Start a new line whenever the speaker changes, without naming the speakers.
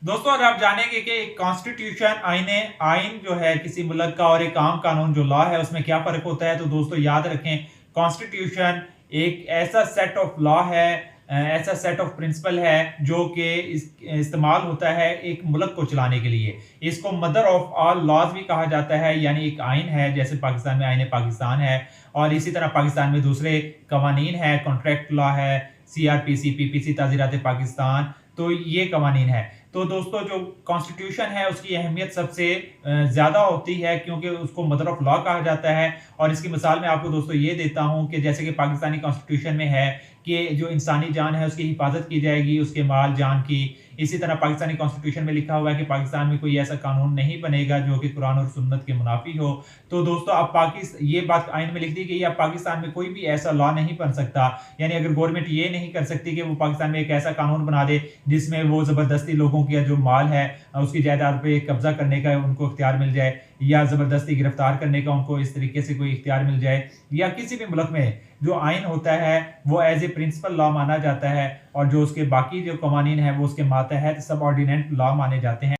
दोस्तों अगर आप जानेंगे कि कॉन्स्टिट्यूशन आइन जो है किसी मुल्क का और एक आम कानून जो लॉ है उसमें क्या फ़र्क होता है, तो दोस्तों याद रखें कॉन्स्टिट्यूशन एक ऐसा सेट ऑफ लॉ है, ऐसा सेट ऑफ प्रिंसिपल है जो कि इस्तेमाल होता है एक मुल्क को चलाने के लिए। इसको मदर ऑफ ऑल लॉज भी कहा जाता है, यानी एक आइन है, जैसे पाकिस्तान में आइन पाकिस्तान है और इसी तरह पाकिस्तान में दूसरे कवानीन है, कॉन्ट्रैक्ट लॉ है, सीआरपीसी, पीपीसी, ताज़ीरात पाकिस्तान, तो ये कवानीन है। तो दोस्तों जो कॉन्स्टिट्यूशन है उसकी अहमियत सबसे ज़्यादा होती है क्योंकि उसको मदर ऑफ लॉ कहा जाता है। और इसकी मिसाल मैं आपको दोस्तों ये देता हूँ कि जैसे कि पाकिस्तानी कॉन्स्टिट्यूशन में है कि जो इंसानी जान है उसकी हिफाजत की जाएगी, उसके माल जान की। इसी तरह पाकिस्तानी कॉन्स्टिट्यूशन में लिखा हुआ है कि पाकिस्तान में कोई ऐसा कानून नहीं बनेगा जो कि कुरान और सुन्नत के मुनाफी हो। तो दोस्तों अब ये बात आइन में लिख दी गई है, अब पाकिस्तान में कोई भी ऐसा लॉ नहीं बन सकता। यानी अगर गवर्नमेंट ये नहीं कर सकती कि वो पाकिस्तान में एक ऐसा कानून बना दे जिसमें वो ज़बरदस्ती लोगों की जो माल है उसकी जायदाद पे कब्जा करने का उनको इख्तियार मिल जाए, या ज़बरदस्ती गिरफ्तार करने का उनको इस तरीके से कोई इख्तियार मिल जाए, या किसी भी मुल्क में जो आइन होता है वो एज ए प्रिंसिपल लॉ माना जाता है और जो उसके बाकी जो कवानीन है वो उसके मातहत सब ऑर्डिनेंट लॉ माने जाते हैं।